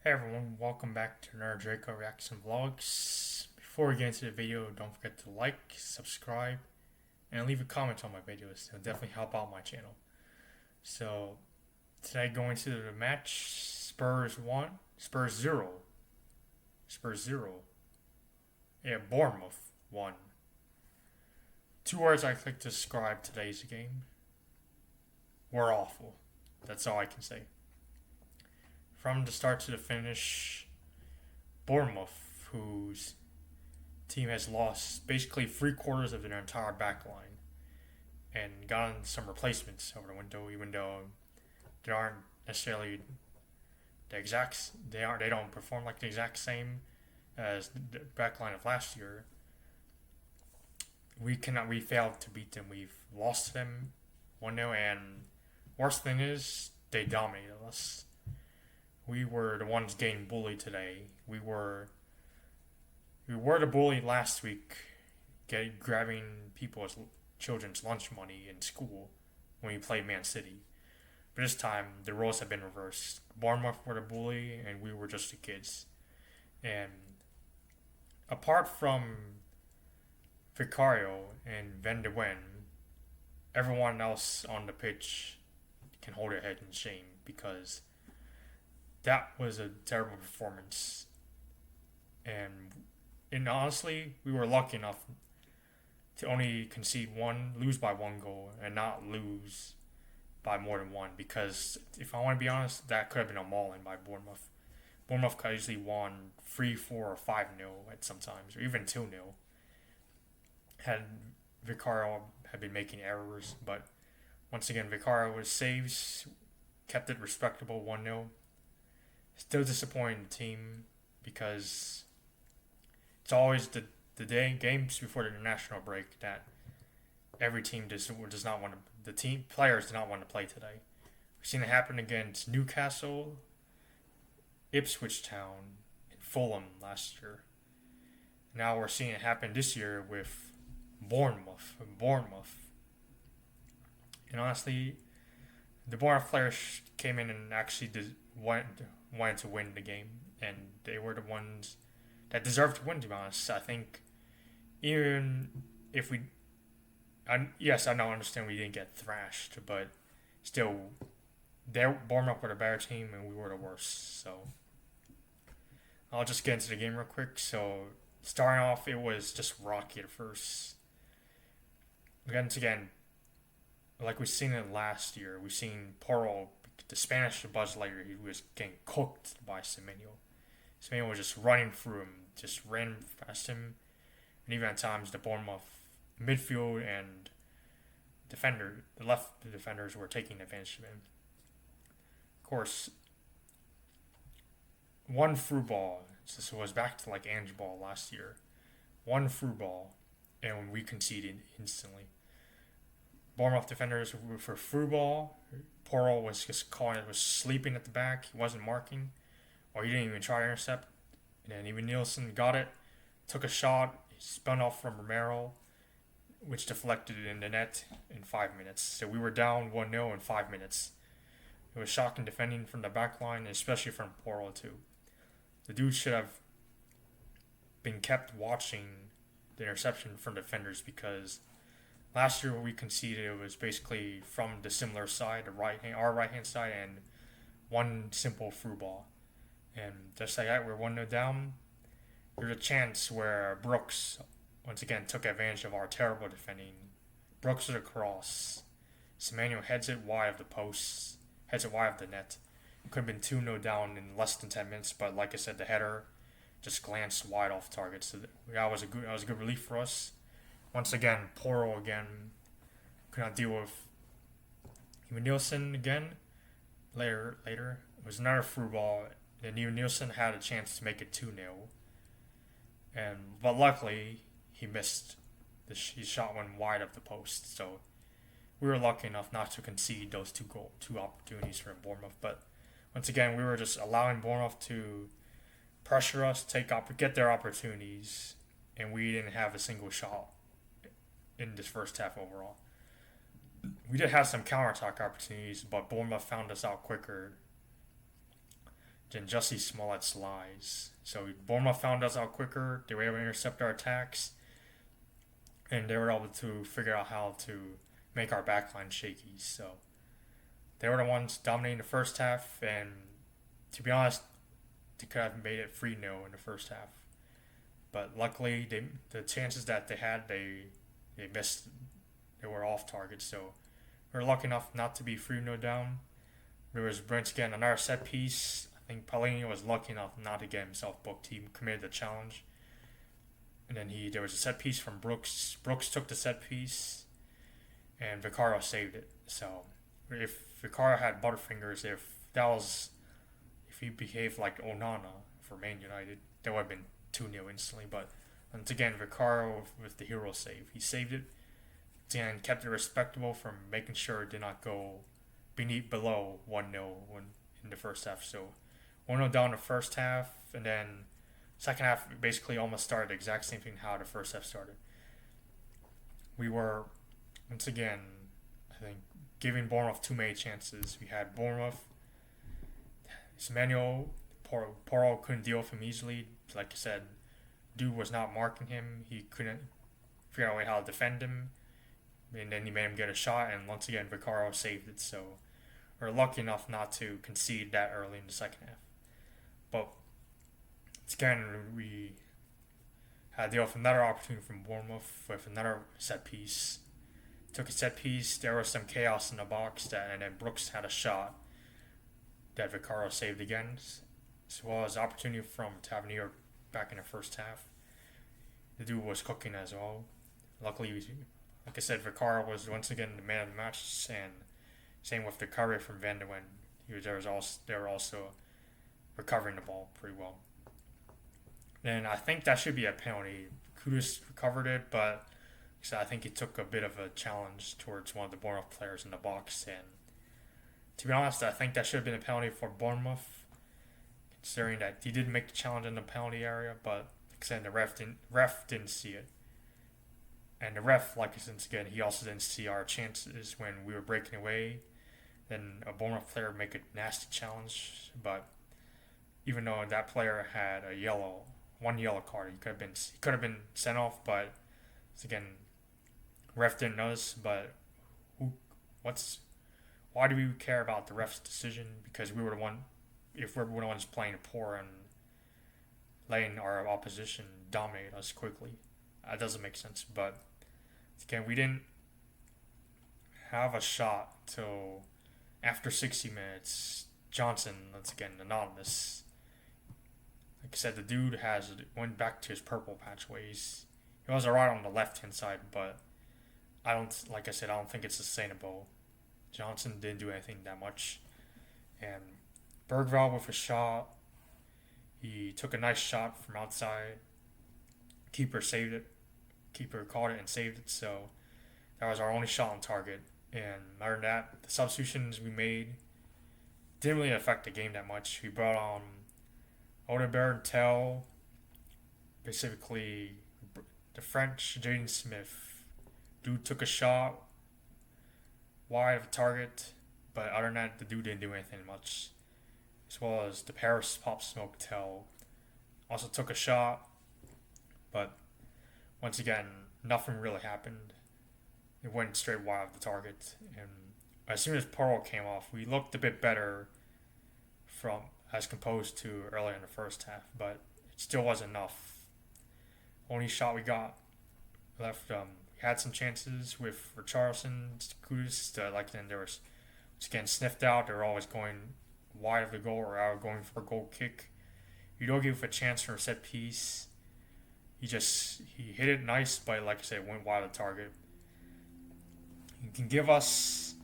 Hey everyone, welcome back to another Draco Reaction Vlogs. Before we get into the video, don't forget to like, subscribe, and leave a comment on my videos. It'll definitely help out my channel. So, today going to the match, Spurs 1, Spurs 0. Spurs 0. Yeah, Bournemouth 1. Two words I click to describe today's game. We're awful. That's all I can say. From the start to the finish, Bournemouth, whose team has lost basically 3/4 of their entire back line and gotten some replacements over the window, even though they aren't necessarily the exact. They don't perform like the exact same as the back line of last year. We failed to beat them. We've lost to them 1-0, and worst thing is they dominated us. We were the ones getting bullied today. We were the bully last week, grabbing people's children's lunch money in school when we played Man City. But this time, the roles have been reversed. Bournemouth were the bully, and we were just the kids. And apart from Vicario and Van de Ven, everyone else on the pitch can hold their head in shame because that was a terrible performance. And honestly, we were lucky enough to only concede one, lose by one goal, and not lose by more than one. Because if I want to be honest, that could have been a mauling by Bournemouth. Bournemouth could easily won 3-4 or 5-0 at sometimes, or even 2-0. Had Vicario had been making errors, but once again, Vicario was saves, kept it respectable 1-0. Still disappointing the team because it's always the day games before the international break that every team does not want to. The team players do not want to play today. We've seen it happen against Newcastle, Ipswich Town, and Fulham last year. Now we're seeing it happen this year with Bournemouth. And honestly, the Bournemouth players came in and actually wanted to win the game, and they were the ones that deserved to win. To be honest, I think even if yes, I know, I understand we didn't get thrashed, but still, Bournemouth were the better team, and we were the worst. So I'll just get into the game real quick. So starting off, it was just rocky at first. Once again, like we've seen it last year, we've seen Porro, the Spanish Buzz Lightyear, he was getting cooked by Semenyo. Semenyo was just running through him, just ran past him, and even at times the Bournemouth midfield and the left defenders were taking advantage of him. Of course, one through ball, this was back to like Ange Ball last year, one through ball, and we conceded instantly. Bournemouth defenders for through ball. Porro was just was sleeping at the back. He wasn't marking, or he didn't even try to intercept. And then even Nielsen got it, took a shot, he spun off from Romero, which deflected in the net in 5 minutes. So we were down 1-0 in 5 minutes. It was shocking defending from the back line, especially from Porro too. The dude should have been kept watching the interception from defenders because last year, when we conceded, it was basically from the similar side, our right hand side, and one simple through ball. And just like that, we're 1-0 down. There's a chance where Brooks once again took advantage of our terrible defending. Brooks with a cross. Semenyo heads it wide of the post, heads it wide of the net. It could have been 2-0 down in less than 10 minutes, but like I said, the header just glanced wide off target. So that was a good relief for us. Once again, Porro again could not deal with even Nielsen again. Later, it was another through ball. Then even Nielsen had a chance to make it 2-0. But luckily, he missed. He shot one wide of the post. So we were lucky enough not to concede those two opportunities for Bournemouth. But once again, we were just allowing Bournemouth to pressure us, get their opportunities, and we didn't have a single shot in this first half overall. We did have some counterattack opportunities, but Bournemouth found us out quicker. than Jussie Smollett's lies. So Bournemouth found us out quicker. They were able to intercept our attacks, and they were able to figure out how to make our backline shaky. So they were the ones dominating the first half, and to be honest, they could have made it 3-0 in the first half. But luckily, the chances that they had, they missed. They were off target, so we were lucky enough not to be 3-0 down. There was Brent's getting another set piece. I think Pellegrini was lucky enough not to get himself booked. He committed the challenge. And then there was a set piece from Brooks. Brooks took the set piece, and Vicario saved it. So if Vicario had butterfingers, if he behaved like Onana for Man United, that would have been 2-0 instantly. But once again, Vicario with the hero save. He saved it and kept it respectable from making sure it did not go below 1-0 in the first half. So 1-0 down the first half, and then second half basically almost started the exact same thing how the first half started. We were, once again, I think, giving Bournemouth too many chances. We had Bournemouth, Emmanuel, Porro couldn't deal with him easily. Like I said, dude was not marking him. He couldn't figure out how to defend him. And then he made him get a shot, and once again, Vicario saved it. So we're lucky enough not to concede that early in the second half. But again, we had to deal with another opportunity from Bournemouth with another set piece. Took a set piece, there was some chaos in the box, and then Brooks had a shot that Vicario saved again, as well as opportunity from Tavernier back in the first half. The dude was cooking as well. Luckily, like I said, Vicario was once again the man of the match, and same with the recovery from Van de Ven. They were also recovering the ball pretty well. Then I think that should be a penalty. Kudus recovered it, but I think he took a bit of a challenge towards one of the Bournemouth players in the box, and to be honest, I think that should have been a penalty for Bournemouth, considering that he did make the challenge in the penalty area, but like I said, the ref didn't see it. And the ref, like I said again, he also didn't see our chances when we were breaking away. Then a Bournemouth player make a nasty challenge, but even though that player had one yellow card, he could have been sent off, but again, ref didn't notice. But why do we care about the ref's decision? Because we were the ones playing poor and letting our opposition dominate us quickly. That doesn't make sense. But again, we didn't have a shot till after 60 minutes. Johnson, once again, anonymous. Like I said, the dude went back to his purple patch ways. He was alright on the left hand side, but I don't think it's sustainable. Johnson didn't do anything that much. And Bergvall with a shot. He took a nice shot from outside. Keeper saved it. Keeper caught it and saved it. So that was our only shot on target. And other than that, the substitutions we made didn't really affect the game that much. We brought on Odegaard and Tell, specifically the French Jaden Smith. Dude took a shot wide of the target, but other than that, the dude didn't do anything much. As well as the Paris Pop Smoke Tell also took a shot, but once again, nothing really happened. It went straight wide of the target, and as soon as Porro came off, we looked a bit better as composed to earlier in the first half, but it still wasn't enough. Only shot we got left. We had some chances with Richarlison, Kudus. Then there was again sniffed out. They were always going wide of the goal or out going for a goal kick. You don't give a chance for a set piece. He hit it nice, but like I said, it went wide of the target. You can give us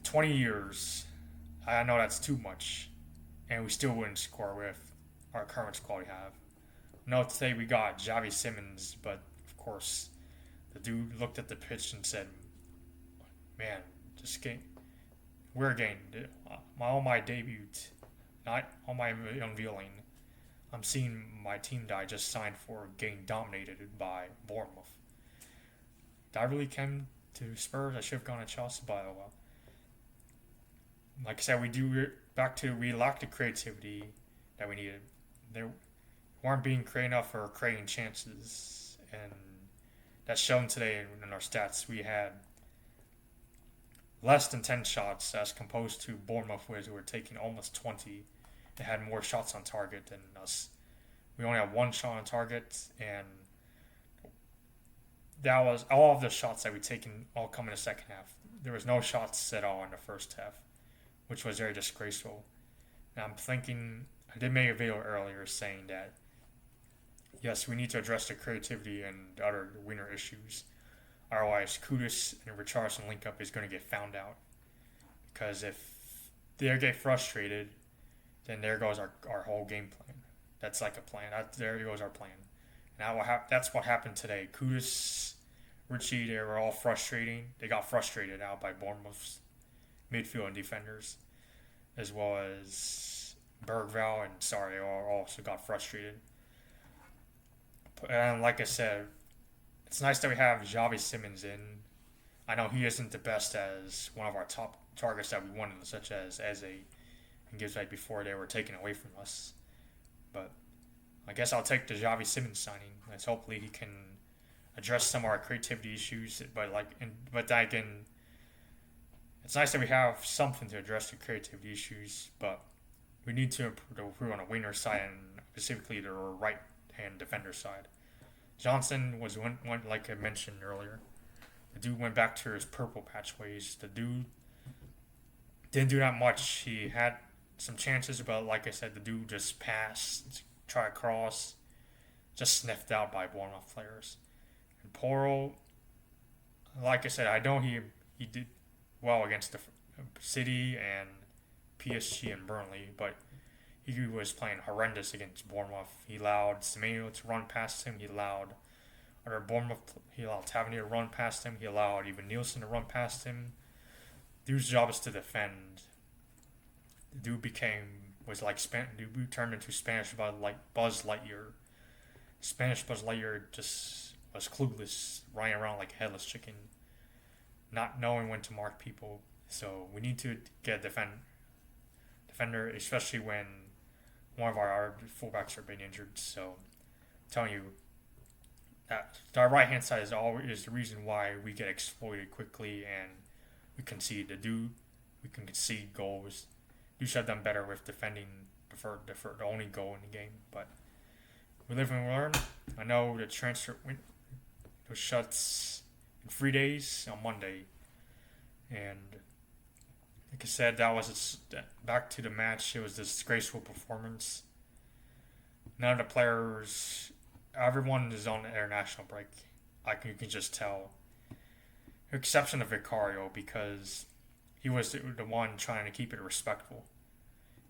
20 years. I know that's too much, and we still wouldn't score with our current squad we have. No, today we got Javi Simmons, but of course, the dude looked at the pitch and said, "Man, we're getting on my debut, not on my unveiling. I'm seeing my team that I just signed for getting dominated by Bournemouth. Did I really come to Spurs? I should have gone to Chelsea, but oh well." like I said, we lacked the creativity that we needed. They weren't being creative enough for creating chances, and that's shown today in our stats. We had less than 10 shots as composed to Bournemouth, who were taking almost 20. They had more shots on target than us. We only had one shot on target, and that was all of the shots that we taken all come in the second half. There was no shots at all in the first half, which was very disgraceful. And I'm thinking, I did make a video earlier saying that yes, we need to address the creativity and other winner issues. Otherwise, Kudus and Richarlison link up is going to get found out. Because if they get frustrated, then there goes our whole game plan. That's like a plan. There goes our plan. And that's what happened today. Kudus, Richie, they were all frustrating. They got frustrated out by Bournemouth's midfield and defenders, as well as Bergvall and Sarri also got frustrated. And like I said, it's nice that we have Xavi Simons in. I know he isn't the best as one of our top targets that we wanted, such as Eze and Gibbs right before they were taken away from us. But I guess I'll take the Xavi Simons signing. Let's hopefully he can address some of our creativity issues. It's nice that we have something to address the creativity issues, but we need to improve on the winger side and specifically the right hand defender side. Johnson was one like I mentioned earlier. The dude went back to his purple patch ways. The dude didn't do that much. He had some chances, but like I said, the dude just passed, tried to cross, just sniffed out by Bournemouth players. And Poro, like I said, I know he did well against the City and PSG and Burnley, but he was playing horrendous against Bournemouth. He allowed Semenyo to run past him. He allowed Tavernier to run past him. He allowed even Nielsen to run past him. Dude's job is to defend. The dude turned into Spanish Buzz Lightyear. Spanish Buzz Lightyear just was clueless, running around like a headless chicken, not knowing when to mark people. So we need to get a defender, especially when one of our fullbacks are being injured. So I'm telling you, that our right hand side is the reason why we get exploited quickly and we concede. We can concede goals. We should have done better with defending the only goal in the game. But we live and learn. I know the transfer window shuts in 3 days on Monday, and like I said, back to the match. It was a disgraceful performance. None of the players, everyone is on the international break. You can just tell. Exception of Vicario, because he was the one trying to keep it respectful.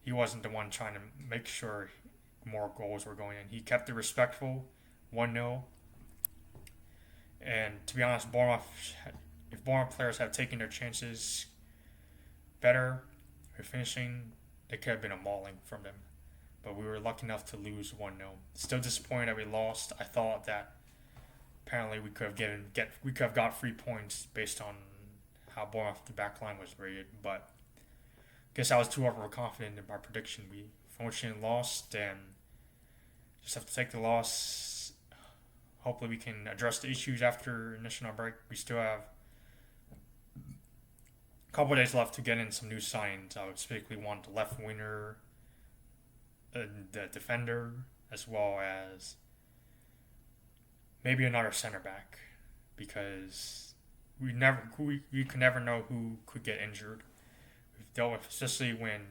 He wasn't the one trying to make sure more goals were going in. He kept it respectful, 1-0. And to be honest, if Bournemouth players had taken their chances better with finishing, it could have been a mauling from them. But we were lucky enough to lose 1-0. Still disappointed that we lost. I thought that apparently we could have got 3 points based on how Bournemouth the back line was rated, but I guess I was too overconfident in my prediction. We unfortunately lost, and just have to take the loss. Hopefully we can address the issues after international break. We still have a couple of days left to get in some new signings. I would specifically want the left winger, the defender, as well as maybe another center back, because we could never know who could get injured. We've dealt with, especially when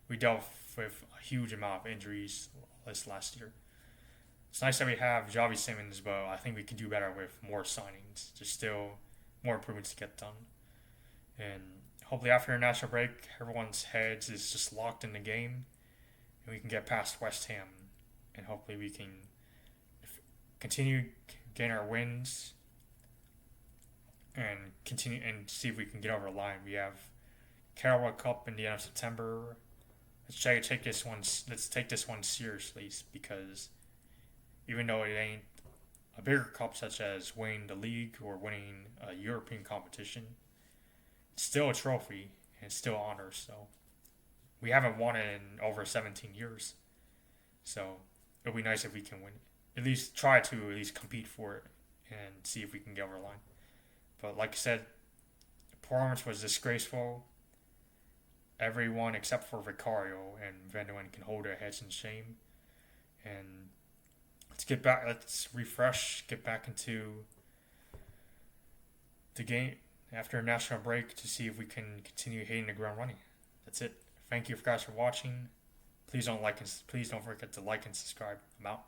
we dealt with a huge amount of injuries this last year. It's nice that we have Xavi Simons, but I think we can do better with more signings. There's still more improvements to get done. And hopefully after a national break, everyone's heads is just locked in the game, and we can get past West Ham, and hopefully we can continue gain our wins and continue and see if we can get over the line. We have Carabao Cup in the end of September. Let's take this one seriously, because even though it ain't a bigger cup such as winning the league or winning a European competition, it's still a trophy and it's still honor. So We haven't won it in over 17 years. So it'll be nice if we can win it. At least try to at least compete for it and see if we can get over the line. But like I said, the performance was disgraceful. Everyone except for Vicario and Vanderwen can hold their heads in shame. And let's get back. Let's refresh. Get back into the game after a national break to see if we can continue hitting the ground running. That's it. Thank you guys for watching. Please don't forget to like and subscribe. I'm out.